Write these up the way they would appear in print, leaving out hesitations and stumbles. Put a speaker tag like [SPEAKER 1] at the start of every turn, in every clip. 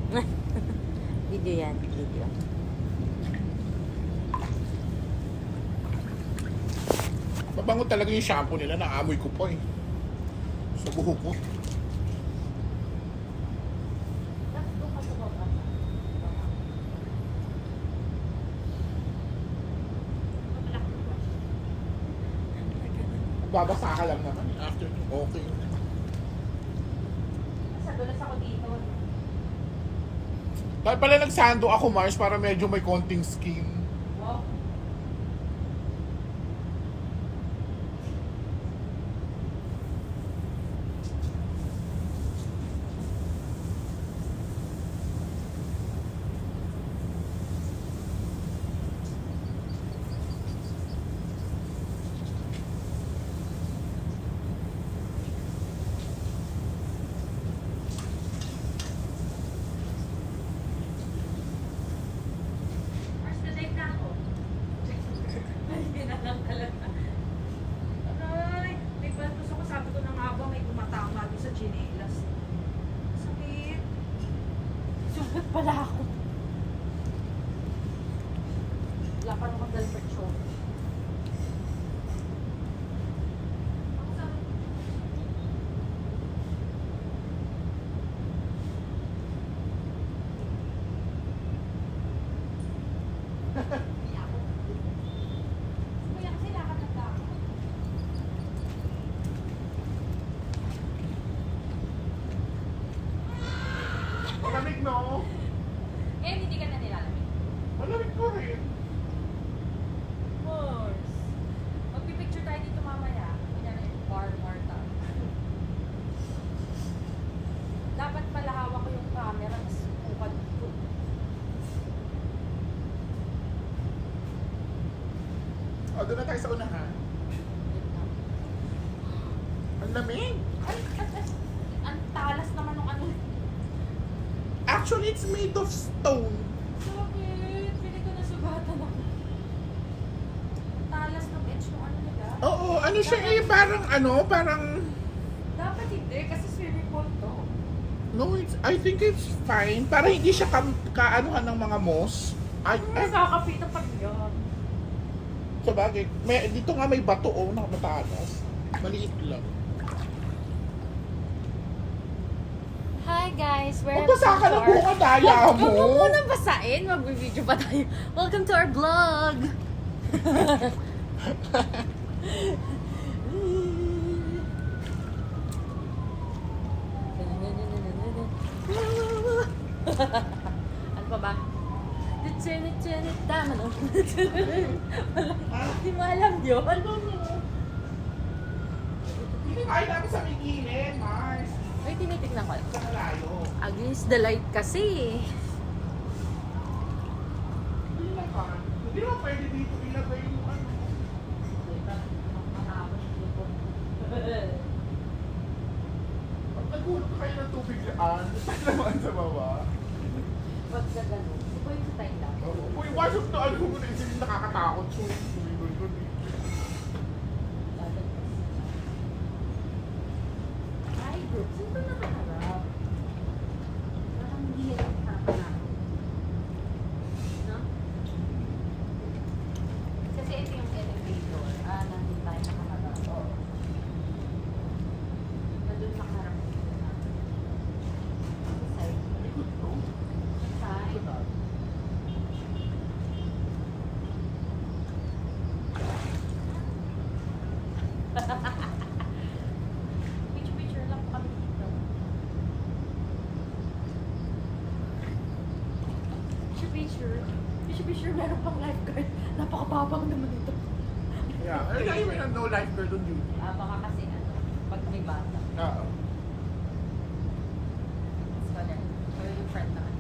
[SPEAKER 1] Video yan, video.
[SPEAKER 2] Mabango talaga yung shampoo nila, naamoy ko po eh. Sa buhok ko. Babasa ka lang naman after okay.
[SPEAKER 1] Sa dulas ako dito.
[SPEAKER 2] Dahil pala nagsando ako, Mars, para medyo may konting skin.
[SPEAKER 1] Wow. Mars, na-dive na ako. Hindi na lang talaga. Aray, may gusto ko sabi ko na nga ba may tumatama doon sa chinelas. Sakit. Sugat pala ako. Wala pa naman dalpatsyong. Kuya, kasi lakad ng tao.
[SPEAKER 2] Malamig, no?
[SPEAKER 1] Eh, hindi ka na nilalamig.
[SPEAKER 2] Malamig ko rin.
[SPEAKER 1] Course. Magpipicture tayo dito mamaya. Kunyari, bar tayo. Dapat pala hawak ko yung camera, mas upad ko.
[SPEAKER 2] O, doon na tayo sa unahan. Ang lamig.
[SPEAKER 1] Ay, ang talas naman ng ano.
[SPEAKER 2] Actually, it's made of stone.
[SPEAKER 1] Bakit? Pili ko nasugatan ako. Talas ng edge ng ano nila.
[SPEAKER 2] Oo, ano siya eh, parang,
[SPEAKER 1] Dapat hindi, kasi swimming pool to.
[SPEAKER 2] no, I think it's fine. Para hindi siya kaanuhan ng mga moss. Ay,
[SPEAKER 1] Nakakapita pag yan.
[SPEAKER 2] sa bagay. Dito nga may bato, oh, na matalas. Maliit lang.
[SPEAKER 1] Hi guys, we're
[SPEAKER 2] Magbasa ka na po ka, daya mo.
[SPEAKER 1] Huwag mo nang basain, mag-video pa tayo. Welcome to our vlog! Ano pa ba? Tama no? Hindi mo alam yun?
[SPEAKER 2] Ay, dapat sa may gilid, Mars.
[SPEAKER 1] Ay, tinitignan ko.
[SPEAKER 2] Sa malayo.
[SPEAKER 1] Against the light kasi.
[SPEAKER 2] Hindi naman. Hindi naman pwede dito ilagay yung ano. Pag nagulog kayo ng tubig dyan, saan naman sa baba?
[SPEAKER 1] Wag ka ganun. Ito yung sa time lang.
[SPEAKER 2] Uy, wash up na ano mo na isip nakakatakot. So,
[SPEAKER 1] Ay, good. Saan ito nakaharap? Parang hindi hirap harapan ako. No? Kasi ito yung elevator. Nandun tayo nakaharap. Oo. Nandun nakaharap. Sa side. Sa side. Picture lang po kami dito. Picture, meron pang lifeguard. Napakababang naman ito.
[SPEAKER 2] Yeah, ay, ay, may no lifeguard on duty.
[SPEAKER 1] Baka kasi ano, pag may bata.
[SPEAKER 2] Oo.
[SPEAKER 1] Let's go there. Or yung friend na ano.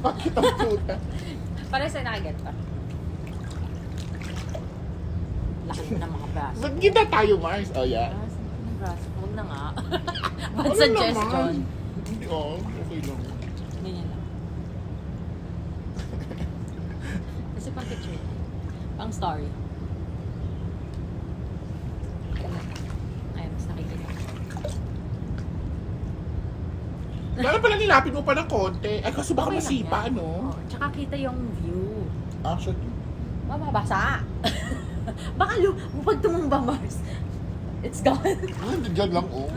[SPEAKER 2] Bakit ang puta?
[SPEAKER 1] Pare sa'yo nakaget pa. Laki mo ng mga braso.
[SPEAKER 2] Ba't kita tayo, Mars? Oh, yeah.
[SPEAKER 1] Ng braso. Huwag na nga. Bad
[SPEAKER 2] Ano
[SPEAKER 1] suggestion.
[SPEAKER 2] naman? Hindi, oh, okay lang.
[SPEAKER 1] Ganyan lang.
[SPEAKER 3] story. Ay, mas nakikita.
[SPEAKER 2] Lalo pala nilapit mo pa ng konti. Ay, kasi baka
[SPEAKER 3] Okay lang
[SPEAKER 2] masipa,
[SPEAKER 3] yan.
[SPEAKER 2] no?
[SPEAKER 3] Oh, tsaka kita yung view.
[SPEAKER 2] Actually.
[SPEAKER 3] Mababasa. Baka pag tumumba Mars, it's gone.
[SPEAKER 2] Hindi, dyan lang, oh.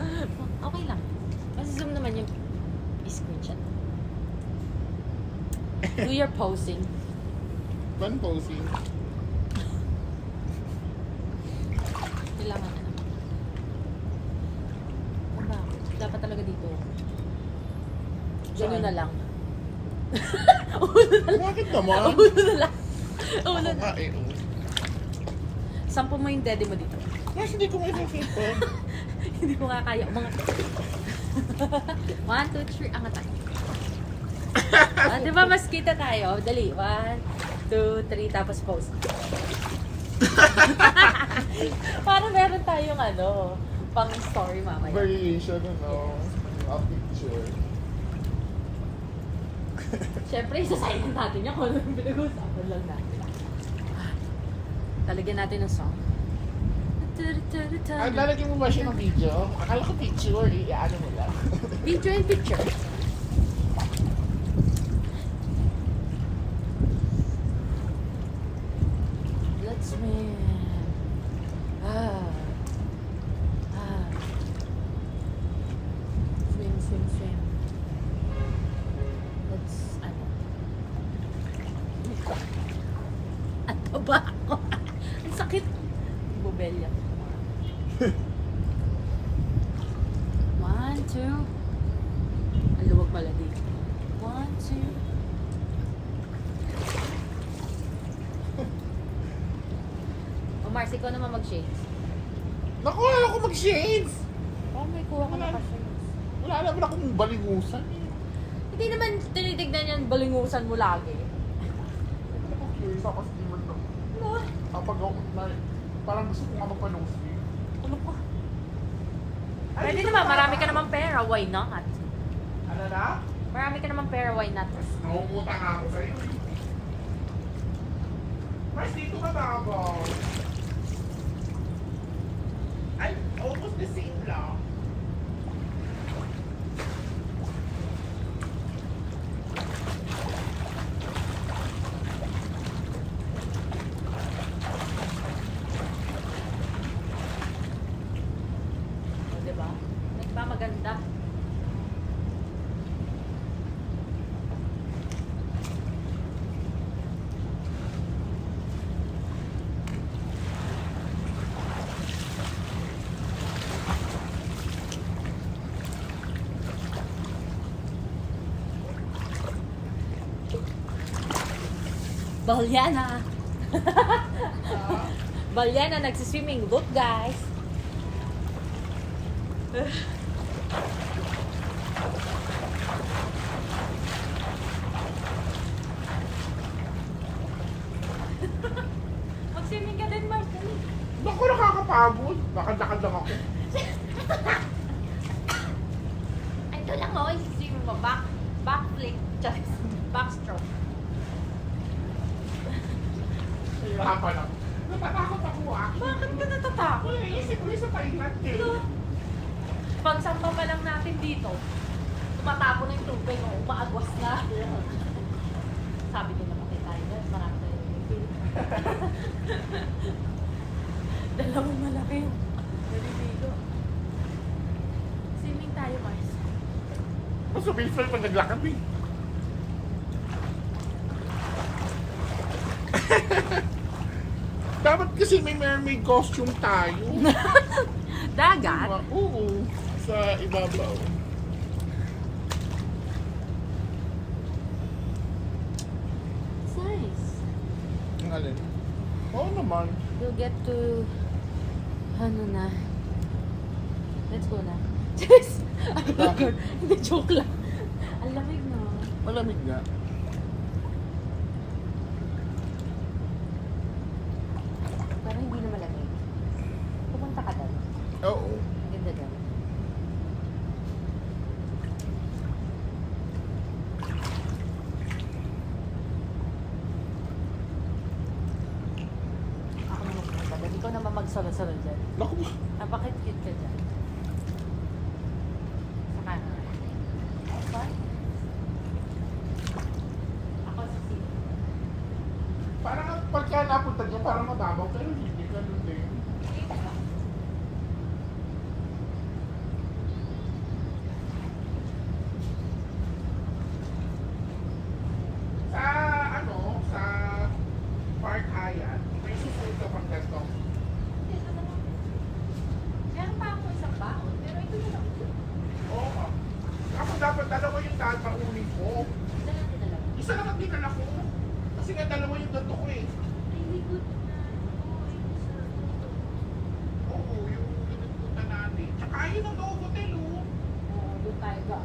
[SPEAKER 3] Okay lang. Kasi zoom naman yung screenshot. Do your posing.
[SPEAKER 2] One posing.
[SPEAKER 3] Kailangan ano. Ano? Dapat talaga dito. Ganyan na lang.
[SPEAKER 2] Bakit naman?
[SPEAKER 3] Ulo na lang.
[SPEAKER 2] Ako
[SPEAKER 3] Ulo na.
[SPEAKER 2] nga, eh, oh.
[SPEAKER 3] Sampo mo yung daddy mo dito.
[SPEAKER 2] Kasi hindi ko may fit.
[SPEAKER 3] Hindi ko nga kaya umangat. 1, 2, 3, angat tayo. Di ba mas kita tayo? Dali. 1, 2, 3, tapos pose. Parang meron tayong ano, pang story mamaya.
[SPEAKER 2] Variation, ano, of picture.
[SPEAKER 3] Siyempre, isasilent natin yan kung ano yung pinag-uusapan lang natin. Talagyan natin ng song.
[SPEAKER 2] Ang lalagyan mo ba siya ng video? Akala ko picture, ano mo lang.
[SPEAKER 3] Video and picture. Let's swim. Ah. Ah. Swim, swim, swim. Let's, ano. At taba ako. Ang sakit. Bubelya. 1, 2. Ang luwag pala dito. 1, 2. O Mars, ikaw naman mag-shades.
[SPEAKER 2] Naku, ayaw ko mag-shades!
[SPEAKER 3] Oh, may kuha ka na
[SPEAKER 2] Wala.
[SPEAKER 3] pa shades.
[SPEAKER 2] Wala naman akong balingusan.
[SPEAKER 3] Hindi naman tinitignan yan, balingusan mo lagi.
[SPEAKER 2] Hindi ko curious ako sa naman to.
[SPEAKER 3] No.
[SPEAKER 2] Kapag ako, parang gusto ko nga magpa-nose ring.
[SPEAKER 3] Ano pa? Pwede naman, marami ka naman pera, why not?
[SPEAKER 2] Ano na?
[SPEAKER 3] Marami ka naman pera, why not?
[SPEAKER 2] Nakumuta nga ako sa'yo. Mas dito ka ba ako? Ay, almost the same lang.
[SPEAKER 3] O, diba? Nagpamaganda. Balyana! Balyana nagsiswimming. Look, guys! Mag-swimming ka din, Mars. Dali.
[SPEAKER 2] Naku, nakakapagod. Lakad-lakad lang ako.
[SPEAKER 3] Ito lang, oh. Isiswimming mo. Back flick. Just backstroke.
[SPEAKER 2] Hirapan ako. Natatakot ako ah.
[SPEAKER 3] Bakit ka natatakot?
[SPEAKER 2] Wala, isip ko yung sa Thailand eh.
[SPEAKER 3] Pagsampa pa lang natin dito, tumatapon na yung tubig, oh, umaagwas na. Sabi din naman kay tayo, marami tayo yung dalawang malaki yung naliligo. Swimming tayo, Mars.
[SPEAKER 2] Mas mabilis pag naglakad eh. Dapat kasi may mermaid costume tayo.
[SPEAKER 3] Dagat?
[SPEAKER 2] Oo. Sa ibabaw.
[SPEAKER 3] It's nice.
[SPEAKER 2] Ang alin? Oo naman.
[SPEAKER 3] You'll get to, ano na, let's go na. Just,
[SPEAKER 2] Bakit?
[SPEAKER 3] hindi, joke lang. Ang lamig na.
[SPEAKER 2] Malamig nga.
[SPEAKER 3] Parang hindi na malamig. Pupunta ka doon.
[SPEAKER 2] Oo.
[SPEAKER 3] Ang ganda doon. sunod-sunod dyan.
[SPEAKER 2] Naku,
[SPEAKER 3] Napakit-kit ka dyan. Sa kanan. Okay. Ako sa sino.
[SPEAKER 2] parang pagka napunta dyan, parang mababaw, pero hindi ganun din. Sa, sa Park Hyatt, may susunod ka pang ganito.
[SPEAKER 3] Meron pa ako isang baon, pero ito na lang.
[SPEAKER 2] Oo. Ako dapat dalawa yung tataunin ko.
[SPEAKER 3] Ito lang din alam.
[SPEAKER 2] Isa lang ang dinala ko. Kasi nga dalawa yung ganito ko eh.
[SPEAKER 3] Really good na.
[SPEAKER 2] Oo, yung pinagpunta natin. Tsaka yun ang Novo Hotel, oh.
[SPEAKER 3] Oo, doon tayo ba?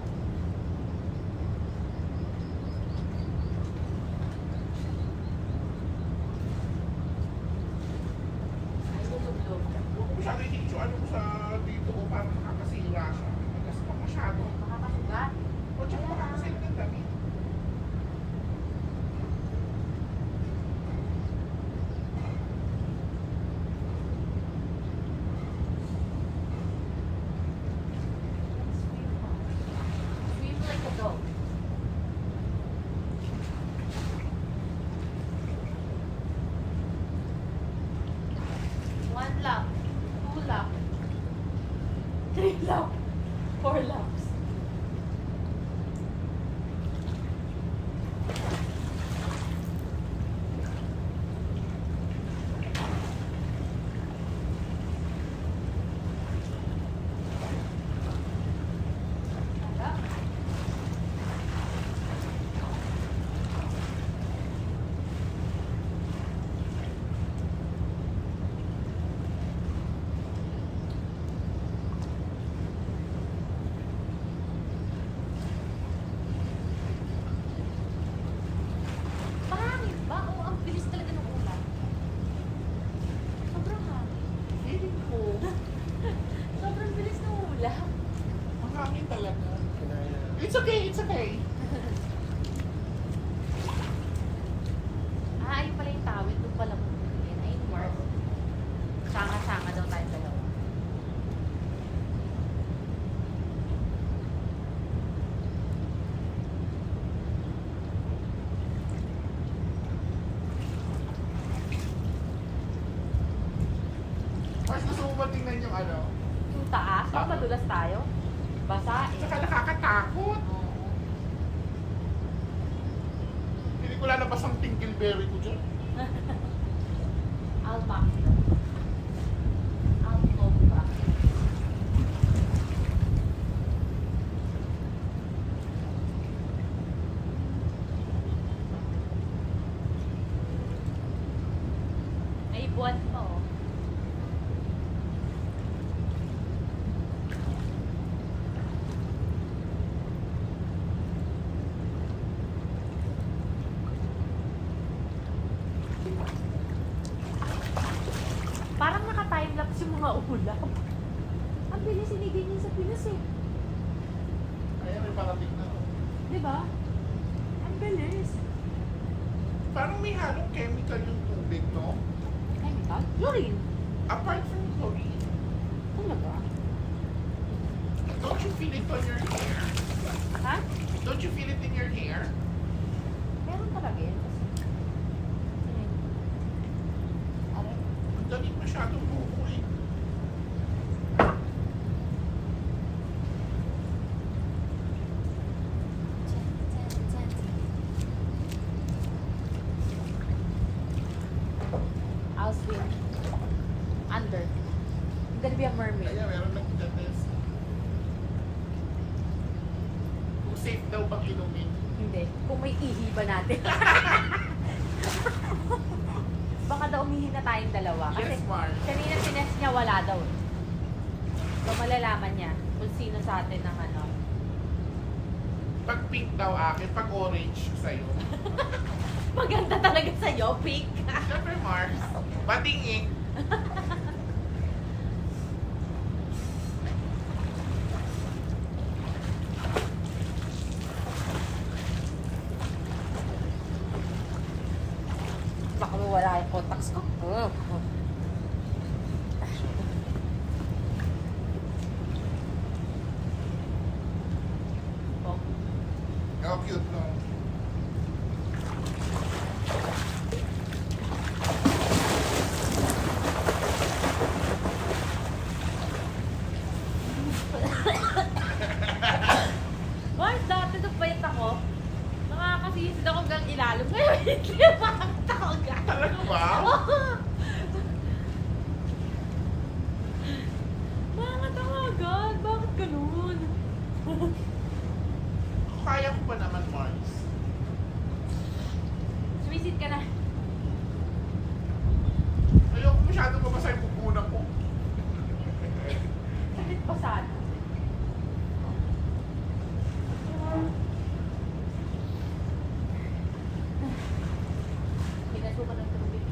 [SPEAKER 3] Ay, bumulog.
[SPEAKER 2] Huwag ko masyado i-issue. Ano ko sa dito ko para makakasira siya. Kasi pa masyado.
[SPEAKER 3] Makakasugat.
[SPEAKER 2] O tsaka makakasira ng damit.
[SPEAKER 3] Swim like a dog. One lap, two lap, three lap, four laps. Wala. Pangit ba? Oo, ang bilis talaga ng ulan. Sobrang hangin.
[SPEAKER 2] Feeling ko,
[SPEAKER 3] Sobrang bilis ng ulan.
[SPEAKER 2] ang hangin talaga. It's okay, it's okay.
[SPEAKER 3] Ah, ayun pala yung tawid. Doon pala mo bumili. Ayun, work. Sanga-sanga daw tayo dalawa.
[SPEAKER 2] Mas gusto mo ba tingnan yung ano?
[SPEAKER 3] Yung taas, baka madulas tayo. Basa eh.
[SPEAKER 2] Tsaka nakakatakot.
[SPEAKER 3] Oo.
[SPEAKER 2] Hindi ko lalabas ang tingleberry ko dyan.
[SPEAKER 3] Alpacto. Alpacto. Ay, buwan pa oh. Parang naka-timelapse yung mga ulam. Ang bilis iniganyan sa Pinas eh.
[SPEAKER 2] Ayan, may parating na.
[SPEAKER 3] Di ba? Ang bilis.
[SPEAKER 2] Parang may halong chemical yung tubig, no?
[SPEAKER 3] Chemical? Urine.
[SPEAKER 2] Apart from chlorine,
[SPEAKER 3] Talaga?
[SPEAKER 2] don't you feel it on your hair?
[SPEAKER 3] Ha?
[SPEAKER 2] Don't you feel it in your hair?
[SPEAKER 3] Meron talaga yan. Aray.
[SPEAKER 2] Ang dami masyadong buko eh.
[SPEAKER 3] I'll swim. Under. I'm gonna be a mermaid.
[SPEAKER 2] Kaya meron nag-test. Kung safe daw bang inumin.
[SPEAKER 3] Hindi. Kung may ihi ba natin? Baka daw umihi na tayong dalawa. Kasi
[SPEAKER 2] Yes, Mars.
[SPEAKER 3] kanina tinest niya wala daw eh. So malalaman niya kung sino sa atin ang ano.
[SPEAKER 2] Pag pink daw akin, pag orange sa'yo.
[SPEAKER 3] Maganda talaga sa'yo, pink.
[SPEAKER 2] Siyempre, Mars. Batingin.
[SPEAKER 3] Baka mawala yung contacts ko.
[SPEAKER 2] Oh, cute no.
[SPEAKER 3] Boy, dati nung payat ako, nakakasisid ako hanggang ilalim. Ngayon, hindi makakita ko hanggang.
[SPEAKER 2] Talaga ba?
[SPEAKER 3] Bakit ako agad? Bakit ganun?
[SPEAKER 2] Kaya ko pa naman, Mars.
[SPEAKER 3] Sumisid ka na.
[SPEAKER 2] Ayoko masyado mabasa yung pupunan ko.
[SPEAKER 3] Sakit pa sana. Pinasukan ng tubig.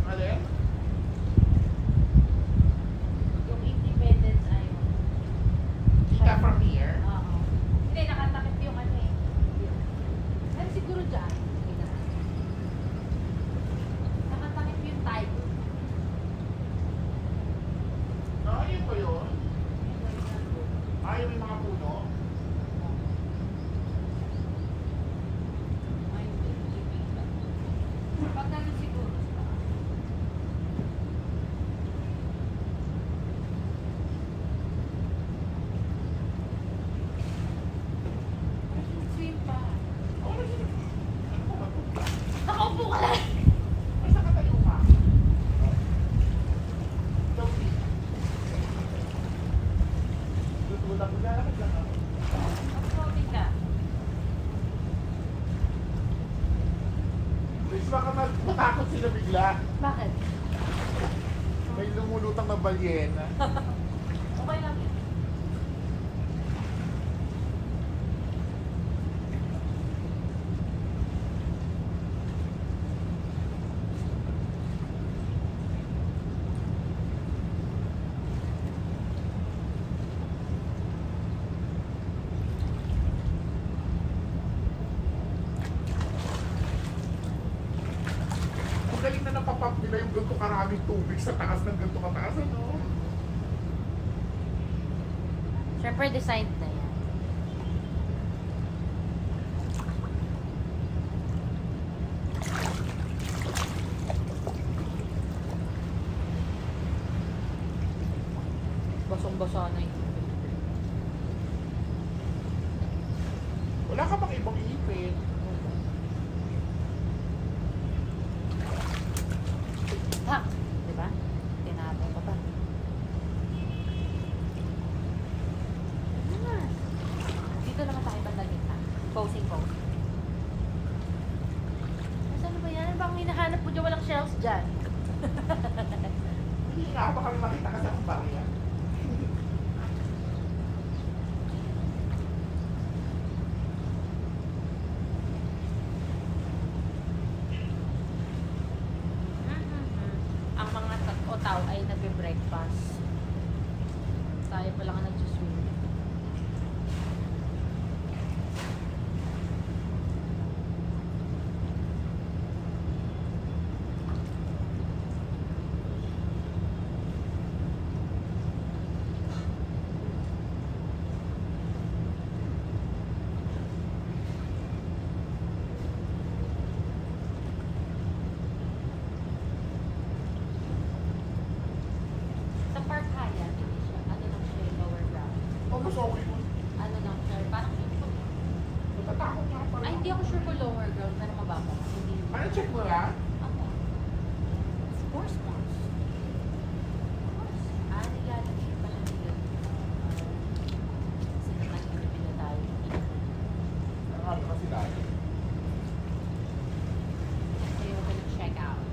[SPEAKER 2] Alin?
[SPEAKER 3] Yung independence ay
[SPEAKER 2] Kita from here?
[SPEAKER 3] oo. Hindi, nakatakip yung ano eh. Ano siguro dyan? Hindi na. Nakatakip yung type.
[SPEAKER 2] Ah, yun ba yun? Ah, yung may mga puno?
[SPEAKER 3] Ay, hindi. Pag ganun siguro. Swim pa.
[SPEAKER 2] Oh, ano ba ito?
[SPEAKER 3] Nakaupo ka lang.
[SPEAKER 2] Ay, saan ka tayo ka? Don't eat. Tutulak ko na lang ako.
[SPEAKER 3] Mag-floating ka.
[SPEAKER 2] Please, baka matakot sila bigla.
[SPEAKER 3] Bakit?
[SPEAKER 2] May lumulutang na balyena.
[SPEAKER 3] Okay lang yun.
[SPEAKER 2] Ang galing na napapap nila yung ganito karaming tubig sa taas ng ganito kataas, ano?
[SPEAKER 3] Siyempre, designed na yan. Basong-basa na yun.
[SPEAKER 2] Wala ka bang ibang ipin?
[SPEAKER 3] Ha? Diba? Tinapon ko pa. Dito naman tayo bandang gitna. Posing pose. Ano ba yan? Bang hinahanap mo dyan? Walang shells dyan.
[SPEAKER 2] Hindi nga ba kami makita ka sa barya?
[SPEAKER 3] Ang mga tao ay nagbe-breakfast. Tayo pa lang ang nag-swim. Sa Park Hyatt, hindi siya, ano lang siya, lower ground.
[SPEAKER 2] Oh, mas okay mo.
[SPEAKER 3] Ano lang siya, parang
[SPEAKER 2] Natatakot nga pala.
[SPEAKER 3] ay, hindi ako sure kung lower ground, pero mababa. Hindi.
[SPEAKER 2] Ano, check mo yan?
[SPEAKER 3] Ako. Of course, Mars. Of course. Ah, nilalagay pala nila. Kasi nag-Pilipino tayo.
[SPEAKER 2] Nakakala kasi dati.
[SPEAKER 3] Kaya ako nag-check out.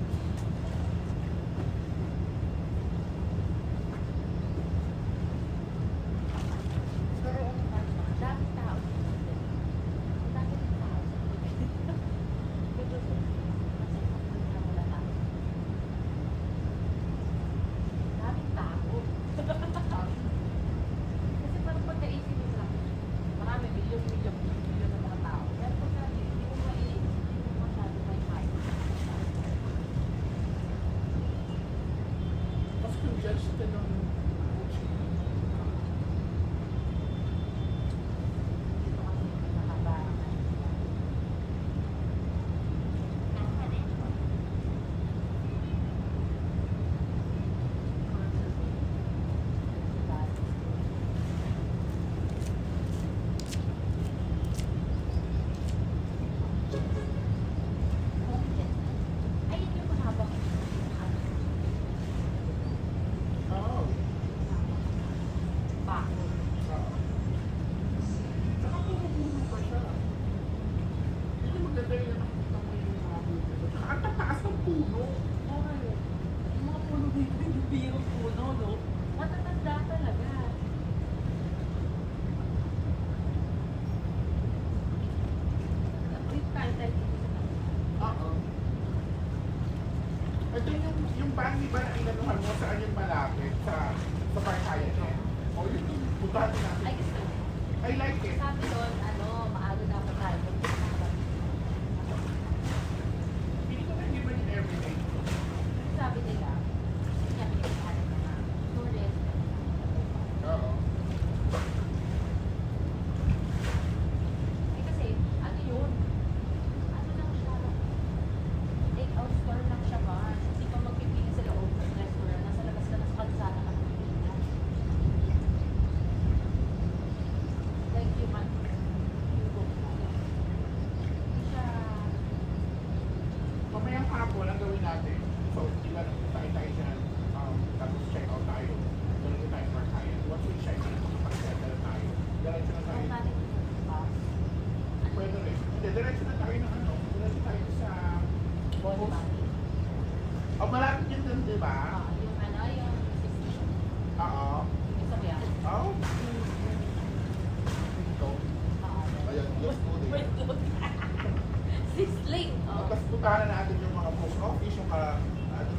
[SPEAKER 2] puntahan na natin yung mga post office, yung ano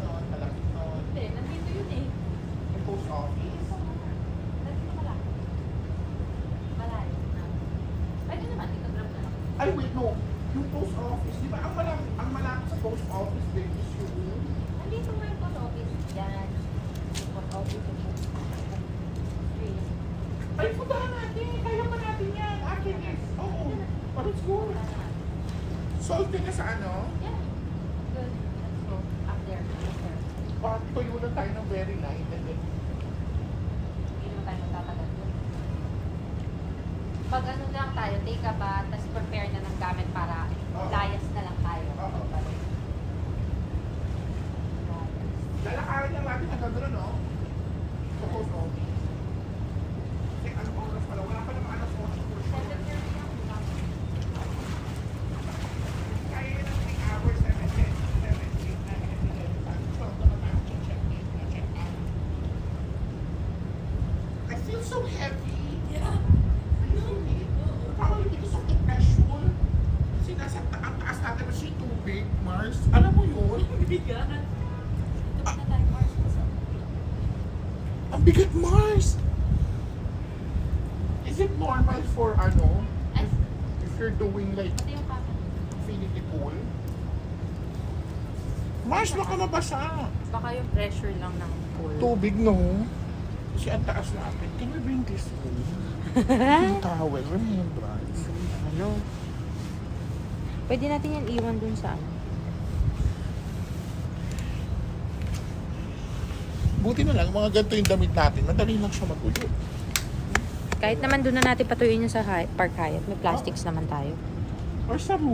[SPEAKER 2] nun, malapit nun.
[SPEAKER 3] Hindi, nandito yun eh.
[SPEAKER 2] Yung post office.
[SPEAKER 3] Nandito malapit. Malayo na. Pwede naman, ito-drop na lang.
[SPEAKER 2] Ay, wait, no. Yung post office, di ba ang malapit sa post office din is yung...
[SPEAKER 3] Nandito nga yung post office. Yan. Yung post office. Yung post office.
[SPEAKER 2] Ay, puntahan natin. Kaya pa natin yan. Akin is. Oo. Parang school. Salty na sa ano?
[SPEAKER 3] Yeah. Good. Let's go. Up there. Up there.
[SPEAKER 2] Parang tuyo lang tayo ng very light. And then,
[SPEAKER 3] Hindi naman tayo magtatagal doon. Pag ano lang tayo, take a bath, tapos prepare na ng gamit para layas na lang tayo.
[SPEAKER 2] Oo. lalakarin lang natin hanggang doon, no? Sa post office. Kasi ano oras pala? Wala pa naman alas 8. Kaya yun ang 3 hours, 7, 10, 11, 12 naman tayo check-in, check-out. I feel so heavy.
[SPEAKER 1] Yeah.
[SPEAKER 2] Really? Parang hindi ko sa depression. Kasi nasa ang taas natin na siya tubig, Mars. Alam mo yun?
[SPEAKER 1] Bigat.
[SPEAKER 3] Tapos na tayo, Mars.
[SPEAKER 2] Ang bigat, Mars! Is it normal for ano?
[SPEAKER 3] Ay,
[SPEAKER 2] If you're doing like
[SPEAKER 3] pati yung kaka.
[SPEAKER 2] infinity pool? Mars, baka mabasa.
[SPEAKER 3] Baka yung pressure lang ng pool.
[SPEAKER 2] Tubig, no? Kasi ang taas natin. Can we bring this home? Yung towel, remember?
[SPEAKER 3] Ano? Pwede natin yan iwan dun sa ano.
[SPEAKER 2] Buti na lang, mga ganito yung damit natin. Madali lang siya matuyo.
[SPEAKER 3] Kahit naman doon na natin patuyuin yung sa Park Hyatt, may plastics naman tayo.
[SPEAKER 2] Or sa room.